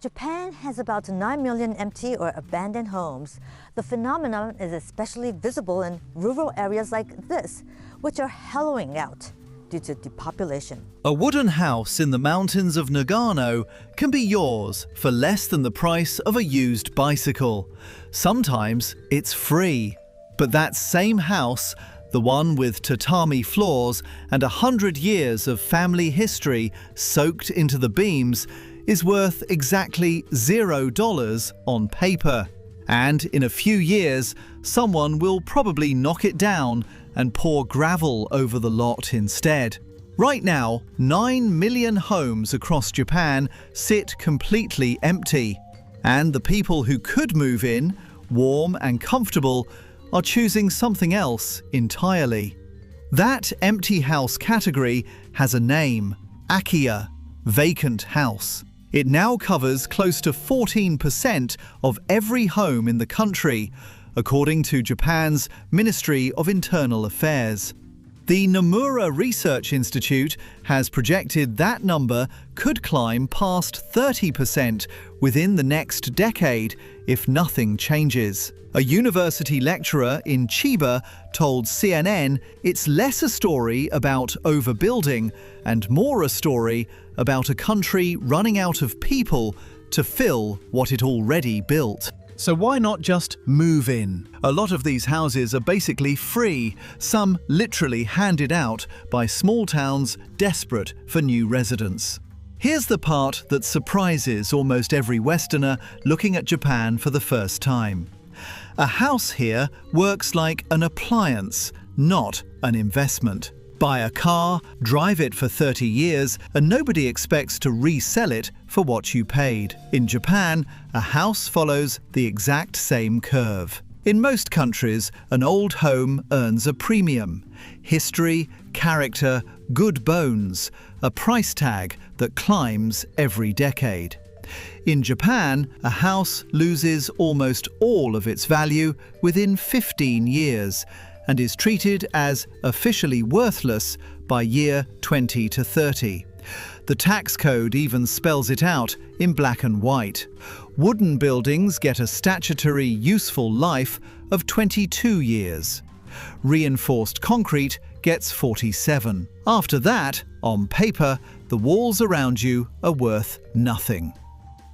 Japan has about 9 million empty or abandoned homes. The phenomenon is especially visible in rural areas like this, which are hollowing out due to depopulation. A wooden house in the mountains of Nagano can be yours for less than the price of a used bicycle. Sometimes it's free. But that same house, the one with tatami floors and 100 years of family history soaked into the beams, is worth exactly $0 on paper. And in a few years, someone will probably knock it down and pour gravel over the lot instead. Right now, 9 million homes across Japan sit completely empty. And the people who could move in, warm and comfortable, are choosing something else entirely. That empty house category has a name: Akiya, vacant house. It now covers close to 14% of every home in the country, according to Japan's Ministry of Internal Affairs. The Nomura Research Institute has projected that number could climb past 30% within the next decade if nothing changes. A university lecturer in Chiba told CNN it's less a story about overbuilding and more a story about a country running out of people to fill what it already built. So why not just move in? A lot of these houses are basically free, some literally handed out by small towns desperate for new residents. Here's the part that surprises almost every Westerner looking at Japan for the first time. A house here works like an appliance, not an investment. Buy a car, drive it for 30 years, and nobody expects to resell it for what you paid. In Japan, a house follows the exact same curve. In most countries, an old home earns a premium. History, character, good bones, a price tag that climbs every decade. In Japan, a house loses almost all of its value within 15 years and is treated as officially worthless by year 20 to 30. The tax code even spells it out in black and white. Wooden buildings get a statutory useful life of 22 years. Reinforced concrete gets 47. After that, on paper, the walls around you are worth nothing.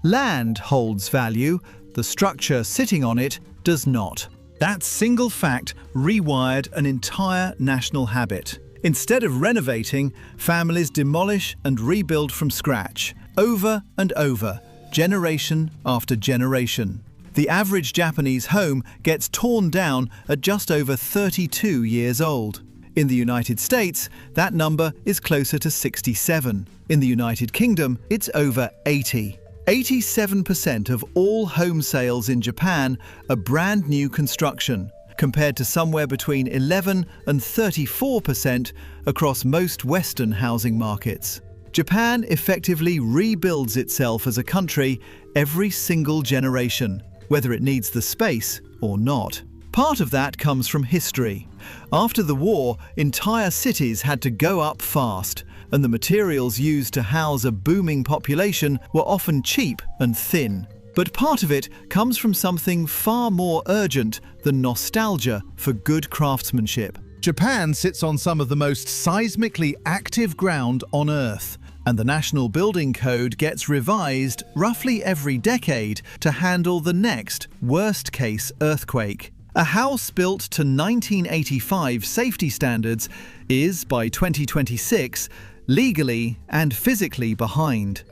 Land holds value, the structure sitting on it does not. That single fact rewired an entire national habit. Instead of renovating, families demolish and rebuild from scratch, over and over, generation after generation. The average Japanese home gets torn down at just over 32 years old. In the United States, that number is closer to 67. In the United Kingdom, it's over 80. 87% of all home sales in Japan are brand new construction, compared to somewhere between 11 and 34% across most Western housing markets. Japan effectively rebuilds itself as a country every single generation, whether it needs the space or not. Part of that comes from history. After the war, entire cities had to go up fast, and the materials used to house a booming population were often cheap and thin. But part of it comes from something far more urgent than nostalgia for good craftsmanship. Japan sits on some of the most seismically active ground on Earth, and the National Building Code gets revised roughly every decade to handle the next worst-case earthquake. A house built to 1985 safety standards is, by 2026, legally and physically behind.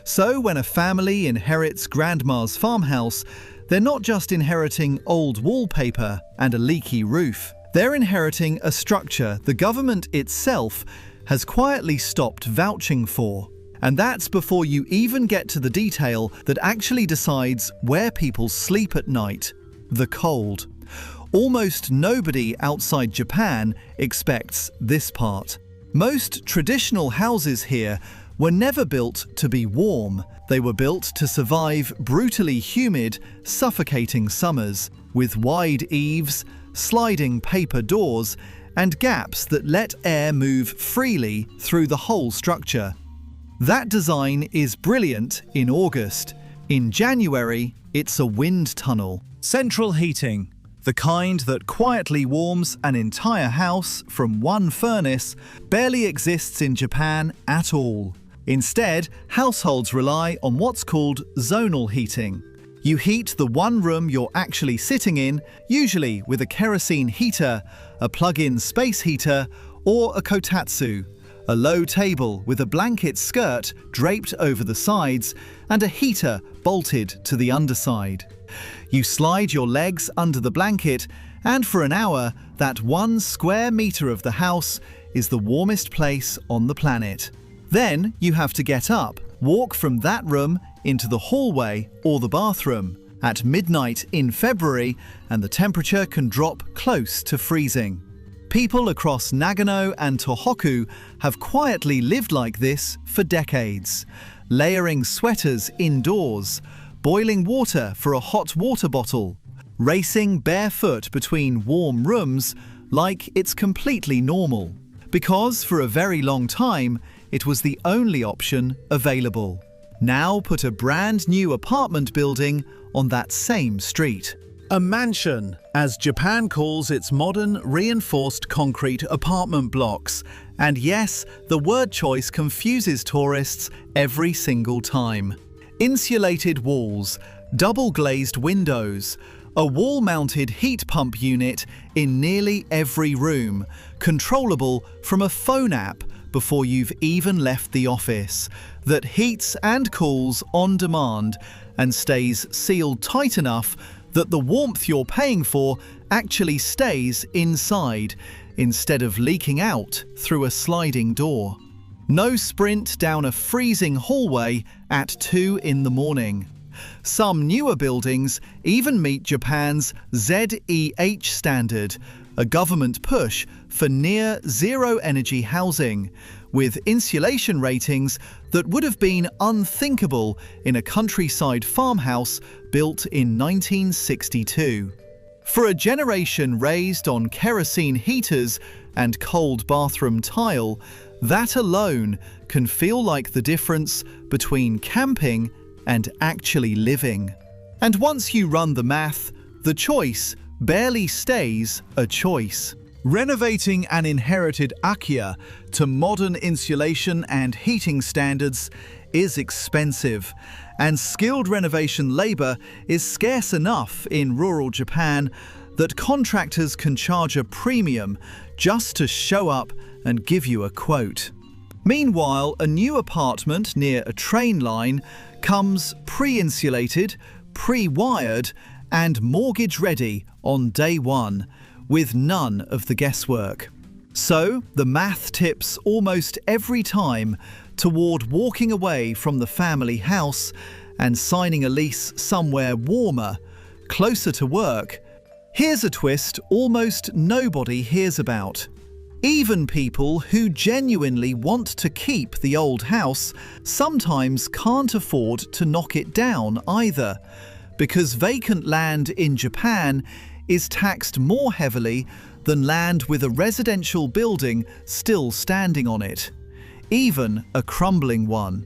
So when a family inherits grandma's farmhouse, they're not just inheriting old wallpaper and a leaky roof. They're inheriting a structure the government itself has quietly stopped vouching for. And that's before you even get to the detail that actually decides where people sleep at night: the cold. Almost nobody outside Japan expects this part. Most traditional houses here were never built to be warm. They were built to survive brutally humid, suffocating summers, with wide eaves, sliding paper doors, and gaps that let air move freely through the whole structure. That design is brilliant in August. In January, it's a wind tunnel. Central heating, the kind that quietly warms an entire house from one furnace, barely exists in Japan at all. Instead, households rely on what's called zonal heating. You heat the one room you're actually sitting in, usually with a kerosene heater, a plug-in space heater, or a kotatsu, a low table with a blanket skirt draped over the sides and a heater bolted to the underside. You slide your legs under the blanket, and for an hour, that 1 square meter of the house is the warmest place on the planet. Then you have to get up, walk from that room into the hallway or the bathroom at midnight in February, and the temperature can drop close to freezing. People across Nagano and Tohoku have quietly lived like this for decades, layering sweaters indoors, boiling water for a hot water bottle, racing barefoot between warm rooms like it's completely normal, because for a very long time it was the only option available. Now put a brand new apartment building on that same street. A mansion, as Japan calls its modern reinforced concrete apartment blocks. And yes, the word choice confuses tourists every single time. Insulated walls, double-glazed windows, a wall-mounted heat pump unit in nearly every room, controllable from a phone app before you've even left the office, that heats and cools on demand and stays sealed tight enough that the warmth you're paying for actually stays inside instead of leaking out through a sliding door. No sprint down a freezing hallway at 2 in the morning. Some newer buildings even meet Japan's ZEH standard, a government push for near-zero energy housing, with insulation ratings that would have been unthinkable in a countryside farmhouse built in 1962. For a generation raised on kerosene heaters and cold bathroom tile, that alone can feel like the difference between camping and actually living. And once you run the math, the choice barely stays a choice. Renovating an inherited Akiya to modern insulation and heating standards is expensive, and skilled renovation labor is scarce enough in rural Japan that contractors can charge a premium just to show up and give you a quote. Meanwhile, a new apartment near a train line comes pre-insulated, pre-wired, and mortgage-ready on day one, with none of the guesswork. So, the math tips almost every time toward walking away from the family house and signing a lease somewhere warmer, closer to work. Here's a twist almost nobody hears about. Even people who genuinely want to keep the old house sometimes can't afford to knock it down either, because vacant land in Japan is taxed more heavily than land with a residential building still standing on it, even a crumbling one.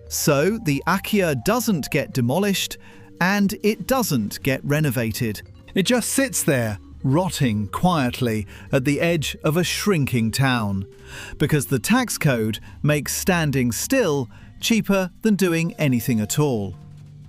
So the Akiya doesn't get demolished and it doesn't get renovated. It just sits there, rotting quietly at the edge of a shrinking town, because the tax code makes standing still cheaper than doing anything at all.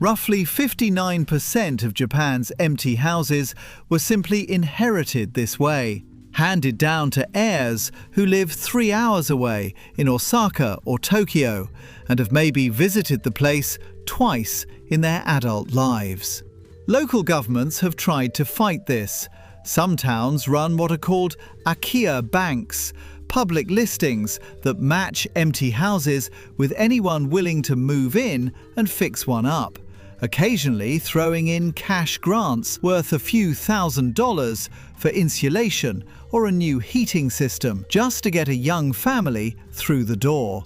Roughly 59% of Japan's empty houses were simply inherited this way, handed down to heirs who live 3 hours away in Osaka or Tokyo and have maybe visited the place twice in their adult lives. Local governments have tried to fight this. Some towns run what are called Akiya banks, public listings that match empty houses with anyone willing to move in and fix one up, occasionally throwing in cash grants worth a few $1,000s for insulation or a new heating system just to get a young family through the door.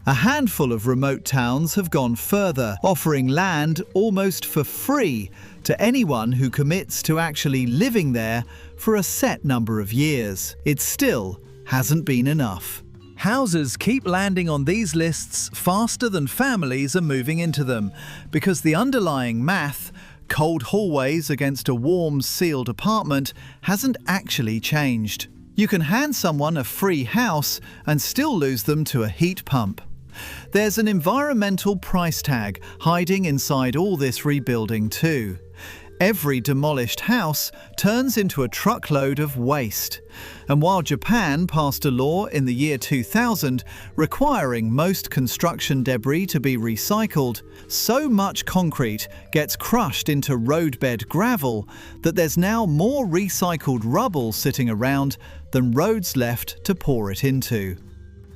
A handful of remote towns have gone further, offering land almost for free to anyone who commits to actually living there for a set number of years. It still hasn't been enough. Houses keep landing on these lists faster than families are moving into them, because the underlying math, cold hallways against a warm, sealed apartment, hasn't actually changed. You can hand someone a free house and still lose them to a heat pump. There's an environmental price tag hiding inside all this rebuilding too. Every demolished house turns into a truckload of waste. And while Japan passed a law in the year 2000 requiring most construction debris to be recycled, so much concrete gets crushed into roadbed gravel that there's now more recycled rubble sitting around than roads left to pour it into.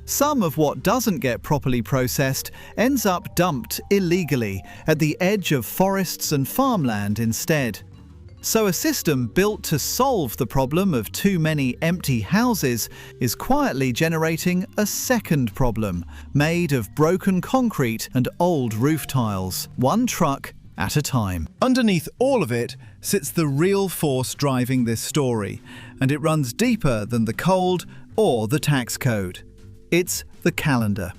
Some of what doesn't get properly processed ends up dumped illegally at the edge of forests and farmland instead. So a system built to solve the problem of too many empty houses is quietly generating a second problem, made of broken concrete and old roof tiles, one truck at a time. Underneath all of it sits the real force driving this story, and it runs deeper than the cold or the tax code. It's the calendar.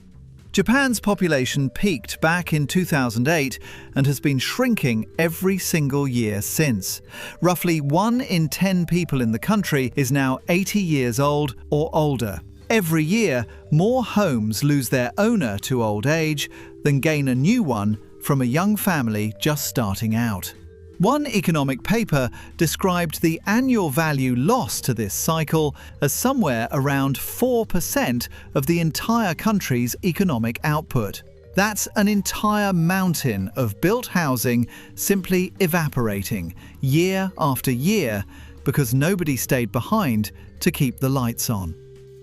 Japan's population peaked back in 2008 and has been shrinking every single year since. Roughly 1 in 10 people in the country is now 80 years old or older. Every year, more homes lose their owner to old age than gain a new one from a young family just starting out. One economic paper described the annual value lost to this cycle as somewhere around 4% of the entire country's economic output. That's an entire mountain of built housing simply evaporating year after year because nobody stayed behind to keep the lights on.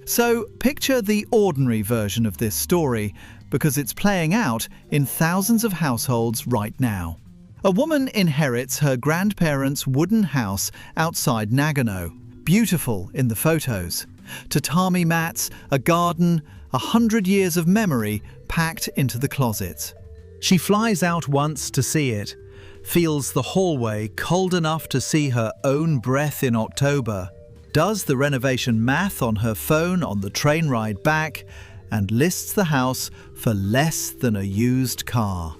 So picture the ordinary version of this story, because it's playing out in thousands of households right now. A woman inherits her grandparents' wooden house outside Nagano. Beautiful in the photos. Tatami mats, a garden, 100 years of memory packed into the closets. She flies out once to see it, feels the hallway cold enough to see her own breath in October, does the renovation math on her phone on the train ride back, and lists the house for less than a used car.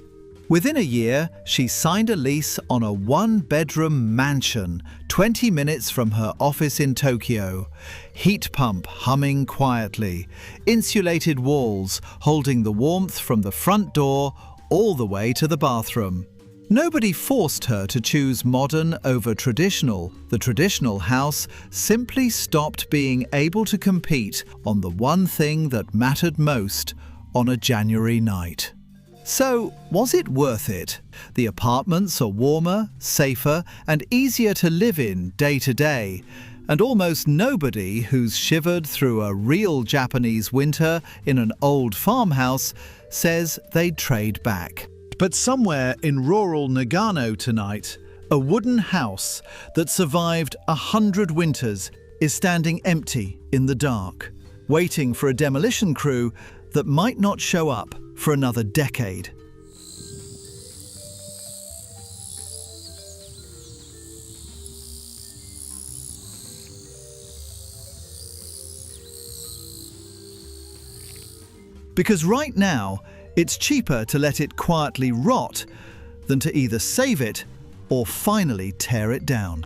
Within a year, she signed a lease on a 1-bedroom mansion 20 minutes from her office in Tokyo. Heat pump humming quietly, insulated walls holding the warmth from the front door all the way to the bathroom. Nobody forced her to choose modern over traditional. The traditional house simply stopped being able to compete on the one thing that mattered most on a January night. So, was it worth it? The apartments are warmer, safer, and easier to live in day to day, and almost nobody who's shivered through a real Japanese winter in an old farmhouse says they'd trade back. But somewhere in rural Nagano tonight, a wooden house that survived 100 winters is standing empty in the dark, waiting for a demolition crew that might not show up for another decade. Because right now, it's cheaper to let it quietly rot than to either save it or finally tear it down.